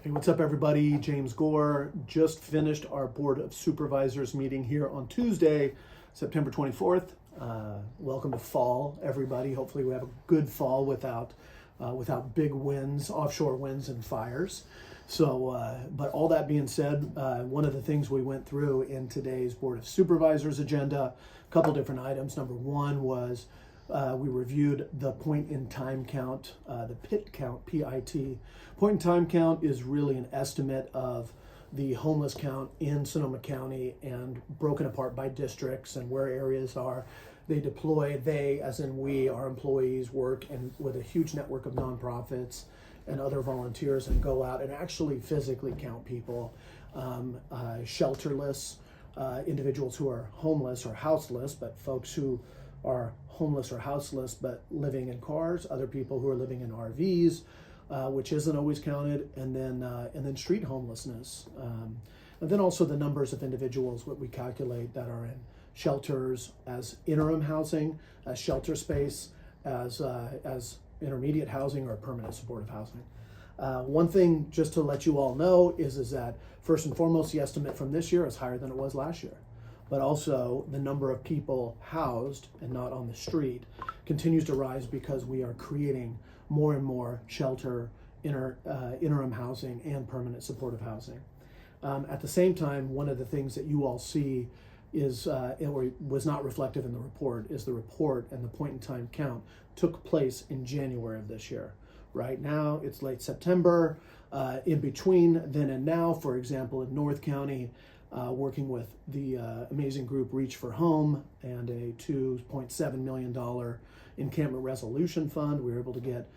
Hey, what's up, everybody? James Gore. Just finished our Board of Supervisors meeting here on Tuesday, September 24th. Welcome to fall, everybody. Hopefully we have a good fall without big winds, offshore winds and fires. But all that being said, one of the things we went through in today's Board of Supervisors agenda, a couple different items. Number one was we reviewed the point in time count, the PIT count, P-I-T. Point in time count is really an estimate of the homeless count in Sonoma County and broken apart by districts and where areas are. They, as in we, our employees, work and with a huge network of nonprofits and other volunteers and go out and actually physically count people, shelterless, individuals who are homeless or houseless, but folks who are homeless or houseless but living in cars, other people who are living in RVs, which isn't always counted, and then street homelessness, and then also the numbers of individuals what we calculate that are in shelters as interim housing, as shelter space, as intermediate housing or permanent supportive housing. One thing just to let you all know is that first and foremost, the estimate from this year is higher than it was last year. But also the number of people housed and not on the street continues to rise because we are creating more and more shelter, interim housing, and permanent supportive housing. At the same time, one of the things that you all see is, or was not reflective in the report, is the report and the point in time count took place in January of this year. Right now, it's late September. In between then and now, for example, in North County, working with the amazing group Reach for Home and a $2.7 million encampment resolution fund, we were able to get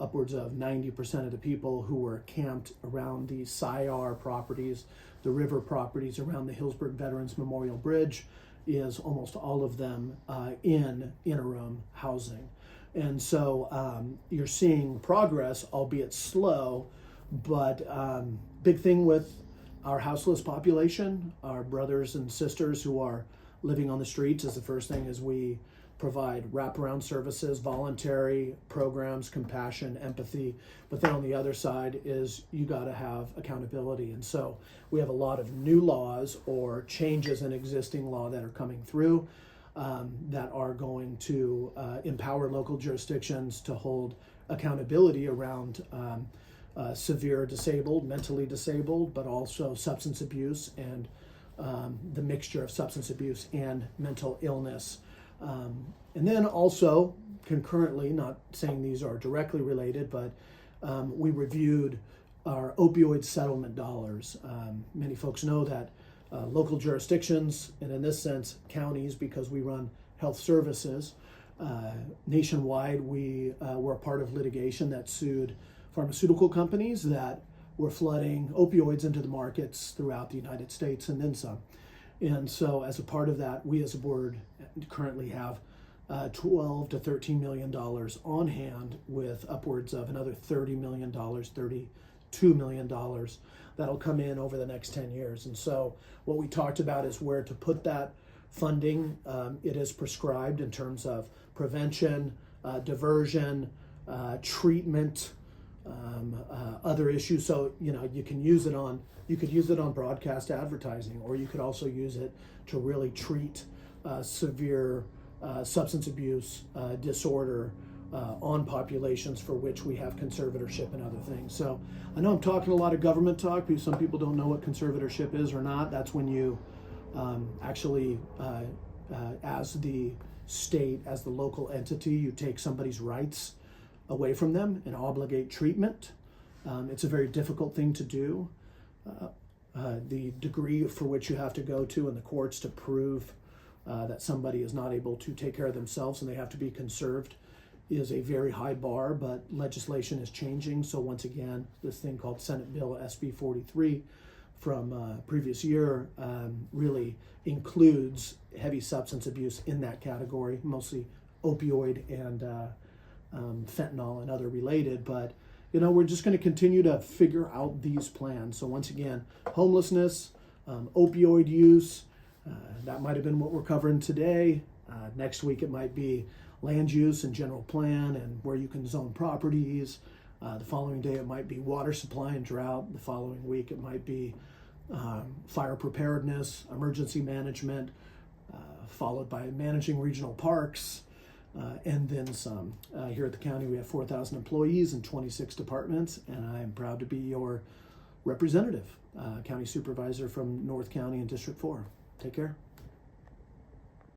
upwards of 90% of the people who were camped around the SIAR properties, the river properties around the Hillsburg Veterans Memorial Bridge, is almost all of them in interim housing. And so you're seeing progress, albeit slow, but big thing with our houseless population, our brothers and sisters who are living on the streets, is the first thing is we provide wraparound services, voluntary programs, compassion, empathy. But then on the other side is you got to have accountability. And so we have a lot of new laws or changes in existing law that are coming through that are going to empower local jurisdictions to hold accountability around severe disabled, mentally disabled, but also substance abuse and the mixture of substance abuse and mental illness. And then also concurrently, not saying these are directly related, but we reviewed our opioid settlement dollars. Many folks know that local jurisdictions, and in this sense, counties, because we run health services, nationwide, we were a part of litigation that sued pharmaceutical companies that were flooding opioids into the markets throughout the United States and then some. And so as a part of that, we as a board currently have $12 to $13 million on hand with upwards of another $30 million, $32 million that'll come in over the next 10 years. And so what we talked about is where to put that funding. It is prescribed in terms of prevention, diversion, treatment, other issues. So you can use it on broadcast advertising, or you could also use it to really treat severe substance abuse disorder on populations for which we have conservatorship and other things. So I know I'm talking a lot of government talk because some people don't know what conservatorship is or not. That's when you actually, as the state, as the local entity, you take somebody's rights away from them and obligate treatment. It's a very difficult thing to do. The degree for which you have to go to in the courts to prove that somebody is not able to take care of themselves and they have to be conserved is a very high bar, but legislation is changing. So once again, this thing called Senate Bill SB 43 from previous year really includes heavy substance abuse in that category, mostly opioid and fentanyl and other related. But we're just going to continue to figure out these plans. So once again, homelessness, opioid use, that might have been what we're covering today. Next week it might be land use and general plan and where you can zone properties, The following day it might be water supply and drought. The following week it might be fire preparedness, emergency management, followed by managing regional parks, and then some. Here at the county we have 4,000 employees and 26 departments, and I am proud to be your representative, county supervisor from North County and District 4. Take care.